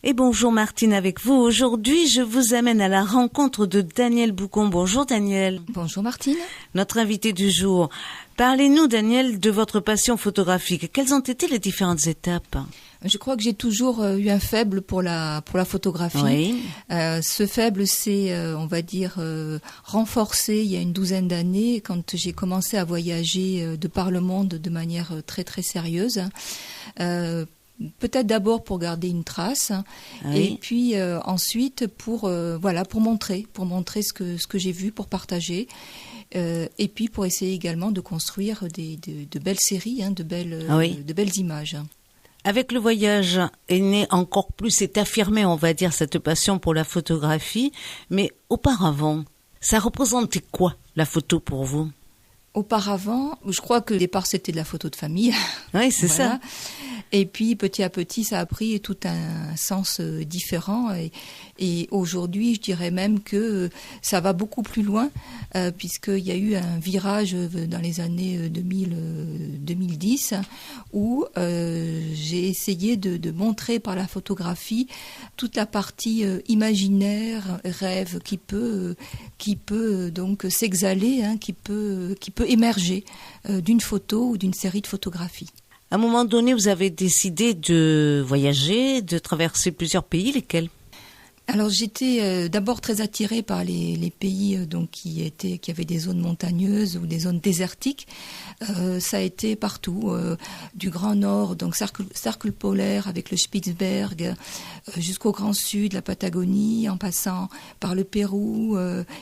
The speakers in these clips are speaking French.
Et bonjour Martine avec vous. Aujourd'hui, je vous amène à la rencontre de Daniel Boucon. Bonjour Daniel. Bonjour Martine. Notre invité du jour. Parlez-nous Daniel de votre passion photographique. Quelles ont été les différentes étapes ? Je crois que j'ai toujours eu un faible pour la photographie. Oui. Ce faible s'est, on va dire, renforcé il y a une douzaine d'années quand j'ai commencé à voyager de par le monde de manière très très sérieuse. Peut-être d'abord pour garder une trace, oui. Et puis ensuite pour montrer ce que j'ai vu, pour partager, et puis pour essayer également de construire de belles séries, de belles images. Avec le voyage est né encore plus, s'est affirmé, on va dire, cette passion pour la photographie. Mais auparavant, ça représentait quoi la photo pour vous ? Auparavant, je crois que au départ c'était de la photo de famille. Oui, c'est ça. Et puis petit à petit, ça a pris tout un sens différent. Et aujourd'hui, je dirais même que ça va beaucoup plus loin, puisqu'il y a eu un virage dans les années 2010 où j'ai essayé de montrer par la photographie toute la partie imaginaire, rêve, qui peut donc s'exhaler, qui peut émerger d'une photo ou d'une série de photographies. À un moment donné, vous avez décidé de voyager, de traverser plusieurs pays, lesquels ? Alors j'étais d'abord très attirée par les pays donc qui avaient des zones montagneuses ou des zones désertiques. Ça a été partout, du Grand Nord, donc cercle polaire avec le Spitzberg, jusqu'au Grand Sud, la Patagonie, en passant par le Pérou,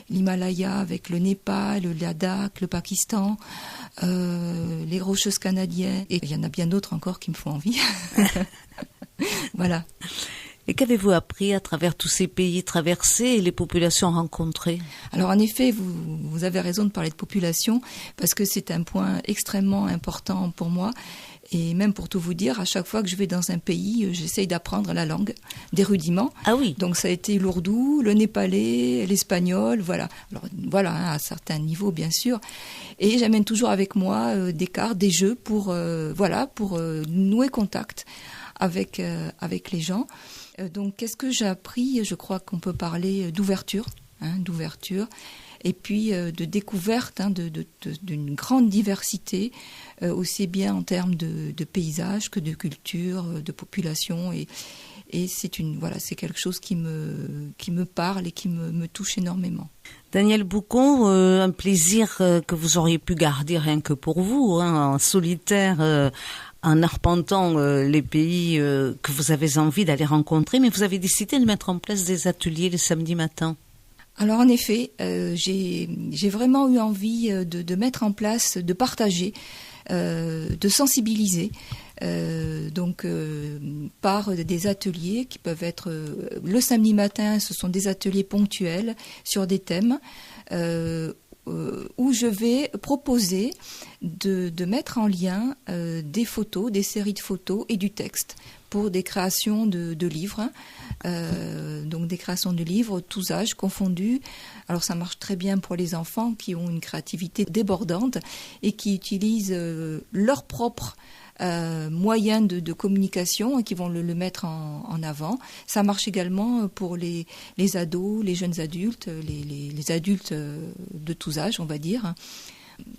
l'Himalaya avec le Népal, le Ladakh, le Pakistan, les Rocheuses canadiennes, et il y en a bien d'autres encore qui me font envie. Voilà. Et qu'avez-vous appris à travers tous ces pays traversés et les populations rencontrées ? Alors en effet, vous avez raison de parler de population, parce que c'est un point extrêmement important pour moi. Et même pour tout vous dire, à chaque fois que je vais dans un pays, j'essaye d'apprendre la langue, des rudiments. Ah oui. Donc ça a été l'ourdou, le népalais, l'espagnol, voilà. Alors voilà, à certains niveaux bien sûr. Et j'amène toujours avec moi des cartes, des jeux pour nouer contact avec les gens. Donc, qu'est-ce que j'ai appris ? Je crois qu'on peut parler d'ouverture, et puis de découverte d'une grande diversité, aussi bien en termes de paysages que de culture, de population, et c'est quelque chose qui me parle et qui me touche énormément. Daniel Boucon, un plaisir que vous auriez pu garder rien que pour vous, en solitaire, en arpentant les pays que vous avez envie d'aller rencontrer, mais vous avez décidé de mettre en place des ateliers le samedi matin. Alors en effet, j'ai vraiment eu envie de mettre en place, de partager, de sensibiliser, par des ateliers qui peuvent être le samedi matin. Ce sont des ateliers ponctuels sur des thèmes où je vais proposer de mettre en lien des photos, des séries de photos et du texte pour des créations de livres, donc des créations de livres tous âges confondus. Alors ça marche très bien pour les enfants qui ont une créativité débordante et qui utilisent leur propre moyens de communication et qui vont le mettre en avant. Ça marche également pour les ados, les jeunes adultes, les adultes de tous âges, on va dire.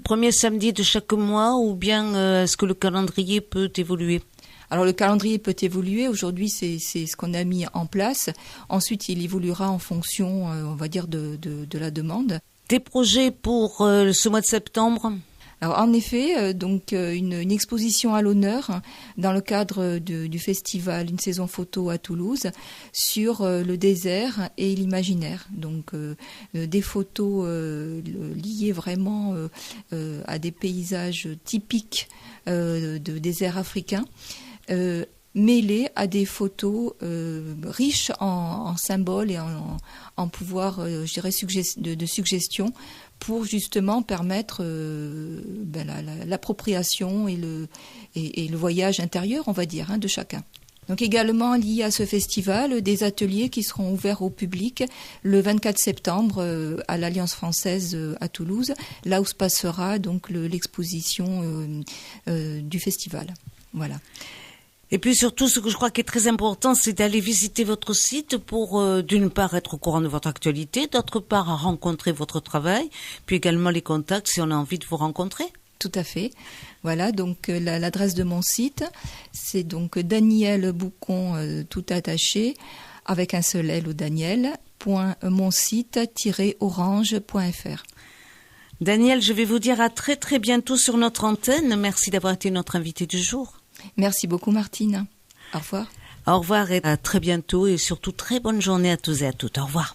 Premier samedi de chaque mois, ou bien est-ce que le calendrier peut évoluer ? Alors le calendrier peut évoluer. Aujourd'hui, c'est ce qu'on a mis en place. Ensuite, il évoluera en fonction, on va dire, de la demande. Des projets pour ce mois de septembre ? Alors en effet, une exposition à l'honneur dans le cadre du festival Une saison photo à Toulouse sur le désert et l'imaginaire. Donc des photos liées vraiment à des paysages typiques de désert africain. Mêlées à des photos riches en symboles et en pouvoir, je dirais, de suggestion pour justement permettre l'appropriation et le voyage intérieur, on va dire, de chacun. Donc également lié à ce festival, des ateliers qui seront ouverts au public le 24 septembre à l'Alliance française à Toulouse, là où se passera donc l'exposition du festival. Voilà. Et puis surtout, ce que je crois qui est très important, c'est d'aller visiter votre site pour, d'une part, être au courant de votre actualité, d'autre part, rencontrer votre travail, puis également les contacts si on a envie de vous rencontrer. Tout à fait. Voilà, donc l'adresse de mon site, c'est donc Daniel Boucon, tout attaché, avec un seul L ou Daniel.monsite-orange.fr. Daniel, je vais vous dire à très très bientôt sur notre antenne. Merci d'avoir été notre invité du jour. Merci beaucoup Martine. Au revoir. Au revoir et à très bientôt et surtout très bonne journée à tous et à toutes. Au revoir.